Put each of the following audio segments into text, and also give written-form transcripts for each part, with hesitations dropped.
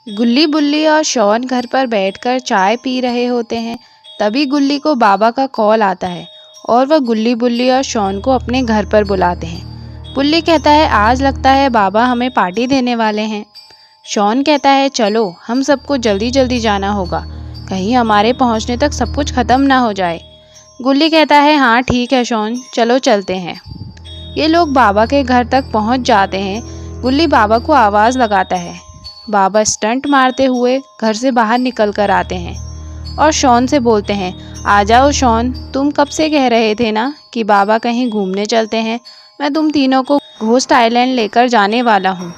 गुल्ली बुल्ली और शॉन घर पर बैठकर चाय पी रहे होते हैं। तभी गुल्ली को बाबा का कॉल आता है और वह गुल्ली बुल्ली और शॉन को अपने घर पर बुलाते हैं। बुल्ली कहता है आज लगता है बाबा हमें पार्टी देने वाले हैं। शॉन कहता है चलो हम सबको जल्दी जल्दी जाना होगा, कहीं हमारे पहुंचने तक सब कुछ ख़त्म ना हो जाए। गुल्ली कहता है हाँ ठीक है शॉन, चलो चलते हैं। ये लोग बाबा के घर तक पहुंच जाते हैं। गुल्ली बाबा को आवाज़ लगाता है। बाबा स्टंट मारते हुए घर से बाहर निकल कर आते हैं और शॉन से बोलते हैं आ जाओ शॉन, तुम कब से कह रहे थे ना कि बाबा कहीं घूमने चलते हैं। मैं तुम तीनों को घोस्ट आइलैंड लेकर जाने वाला हूँ,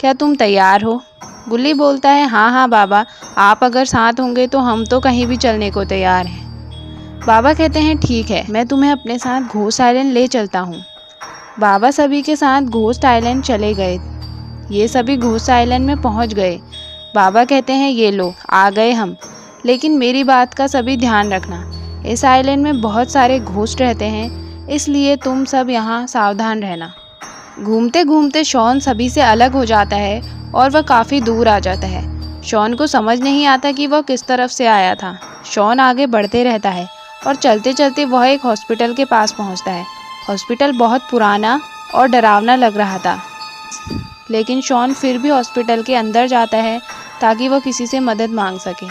क्या तुम तैयार हो? गुल्ली बोलता है हाँ हाँ बाबा, आप अगर साथ होंगे तो हम तो कहीं भी चलने को तैयार हैं। बाबा कहते हैं ठीक है, मैं तुम्हें अपने साथ घोस्ट आइलैंड ले चलता हूँ। बाबा सभी के साथ घोस्ट आइलैंड चले गए। ये सभी घोस्ट आइलैंड में पहुंच गए। बाबा कहते हैं ये लो आ गए हम, लेकिन मेरी बात का सभी ध्यान रखना, इस आइलैंड में बहुत सारे घोस्ट रहते हैं, इसलिए तुम सब यहाँ सावधान रहना। घूमते घूमते शॉन सभी से अलग हो जाता है और वह काफ़ी दूर आ जाता है। शॉन को समझ नहीं आता कि वह किस तरफ से आया था। शॉन आगे बढ़ते रहता है और चलते चलते वह एक हॉस्पिटल के पास पहुँचता है। हॉस्पिटल बहुत पुराना और डरावना लग रहा था, लेकिन शॉन फिर भी हॉस्पिटल के अंदर जाता है ताकि वह किसी से मदद मांग सके।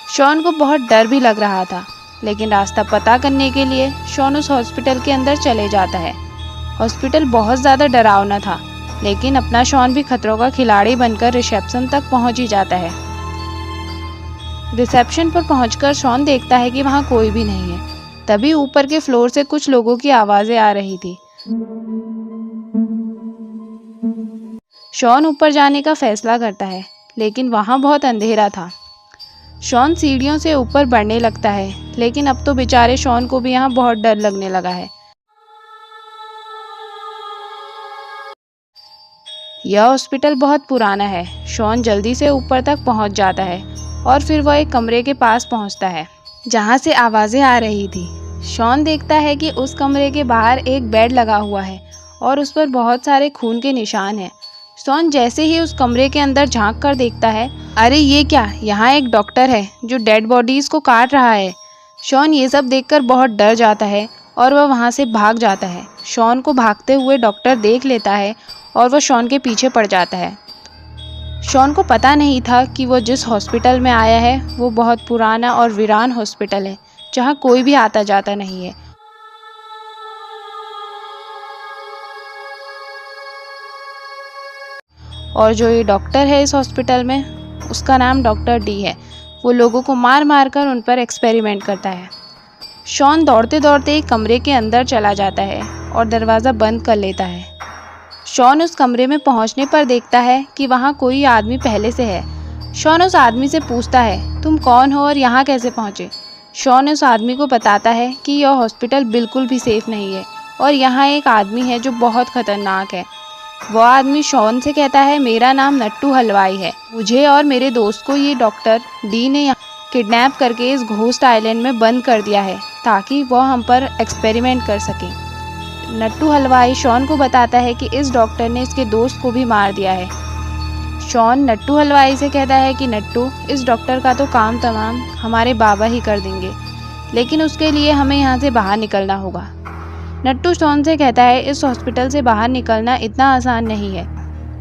शॉन को बहुत डर भी लग रहा था, लेकिन रास्ता पता करने के लिए शॉन उस हॉस्पिटल के अंदर चले जाता है। हॉस्पिटल बहुत ज़्यादा डरावना था, लेकिन अपना शॉन भी खतरों का खिलाड़ी बनकर रिसेप्शन तक पहुंच ही जाता है। रिसेप्शन पर पहुंचकर शॉन देखता है कि वहां कोई भी नहीं है। तभी ऊपर के फ्लोर से कुछ लोगों की आवाज़ें आ रही थी। शॉन ऊपर जाने का फैसला करता है, लेकिन वहाँ बहुत अंधेरा था। शॉन सीढ़ियों से ऊपर बढ़ने लगता है, लेकिन अब तो बेचारे शॉन को भी यहाँ बहुत डर लगने लगा है। यह हॉस्पिटल बहुत पुराना है। शॉन जल्दी से ऊपर तक पहुँच जाता है और फिर वह एक कमरे के पास पहुँचता है जहाँ से आवाज़ें आ रही थी। शॉन देखता है कि उस कमरे के बाहर एक बेड लगा हुआ है और उस पर बहुत सारे खून के निशान हैं। शॉन जैसे ही उस कमरे के अंदर झांक कर देखता है, अरे ये क्या, यहाँ एक डॉक्टर है जो डेड बॉडीज़ को काट रहा है। शॉन ये सब देखकर बहुत डर जाता है और वह वहाँ से भाग जाता है। शॉन को भागते हुए डॉक्टर देख लेता है और वह शॉन के पीछे पड़ जाता है। शॉन को पता नहीं था कि वो जिस हॉस्पिटल में आया है वो बहुत पुराना और वीरान हॉस्पिटल है, जहाँ कोई भी आता जाता नहीं है। और जो ये डॉक्टर है इस हॉस्पिटल में, उसका नाम डॉक्टर डी है। वो लोगों को मार मार कर उन पर एक्सपेरिमेंट करता है। शॉन दौड़ते दौड़ते एक कमरे के अंदर चला जाता है और दरवाज़ा बंद कर लेता है। शॉन उस कमरे में पहुंचने पर देखता है कि वहाँ कोई आदमी पहले से है। शॉन उस आदमी से पूछता है तुम कौन हो और यहाँ कैसे पहुँचे। शॉन उस आदमी को बताता है कि यह हॉस्पिटल बिल्कुल भी सेफ़ नहीं है और यहाँ एक आदमी है जो बहुत ख़तरनाक है। वह आदमी शॉन से कहता है मेरा नाम नट्टू हलवाई है, मुझे और मेरे दोस्त को ये डॉक्टर डी ने किडनैप करके इस घोस्ट आइलैंड में बंद कर दिया है ताकि वह हम पर एक्सपेरिमेंट कर सके। नट्टू हलवाई शॉन को बताता है कि इस डॉक्टर ने इसके दोस्त को भी मार दिया है। शॉन नट्टू हलवाई से कहता है कि नट्टू, इस डॉक्टर का तो काम तमाम हमारे बाबा ही कर देंगे, लेकिन उसके लिए हमें यहाँ से बाहर निकलना होगा। नट्टू शॉन से कहता है इस हॉस्पिटल से बाहर निकलना इतना आसान नहीं है,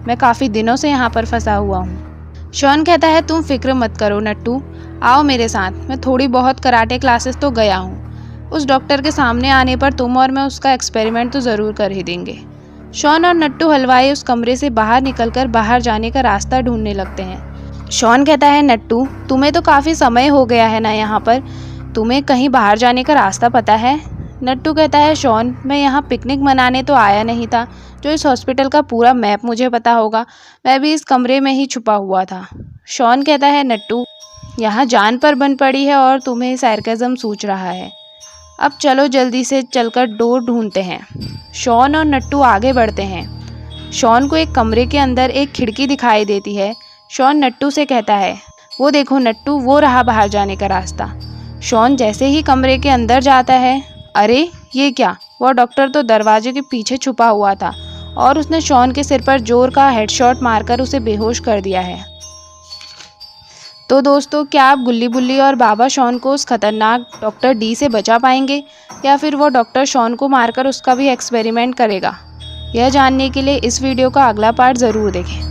मैं काफ़ी दिनों से यहाँ पर फंसा हुआ हूँ। शॉन कहता है तुम फिक्र मत करो नट्टू, आओ मेरे साथ, मैं थोड़ी बहुत कराटे क्लासेस तो गया हूँ। उस डॉक्टर के सामने आने पर तुम और मैं उसका एक्सपेरिमेंट तो ज़रूर कर ही देंगे। शॉन और नट्टू हलवाई उस कमरे से बाहर निकलकर बाहर जाने का रास्ता ढूंढने लगते हैं। शॉन कहता है नट्टू, तुम्हें तो काफ़ी समय हो गया है ना यहाँ पर, तुम्हें कहीं बाहर जाने का रास्ता पता है? नट्टू कहता है शॉन, मैं यहाँ पिकनिक मनाने तो आया नहीं था, जो इस हॉस्पिटल का पूरा मैप मुझे पता होगा, मैं भी इस कमरे में ही छुपा हुआ था। शॉन कहता है नट्टू, यहाँ जान पर बन पड़ी है और तुम्हें सरकाज़म सूझ रहा है, अब चलो जल्दी से चलकर डोर ढूंढते हैं। शॉन और नट्टू आगे बढ़ते हैं। शॉन को एक कमरे के अंदर एक खिड़की दिखाई देती है। शॉन नट्टू से कहता है वो देखो नट्टू, वो रहा बाहर जाने का रास्ता। शॉन जैसे ही कमरे के अंदर जाता है, अरे ये क्या, वह डॉक्टर तो दरवाजे के पीछे छुपा हुआ था और उसने शॉन के सिर पर जोर का हेडशॉट मारकर उसे बेहोश कर दिया है। तो दोस्तों, क्या आप गुल्ली बुल्ली और बाबा शॉन को उस खतरनाक डॉक्टर डी से बचा पाएंगे, या फिर वो डॉक्टर शॉन को मारकर उसका भी एक्सपेरिमेंट करेगा? यह जानने के लिए इस वीडियो का अगला पार्ट ज़रूर देखें।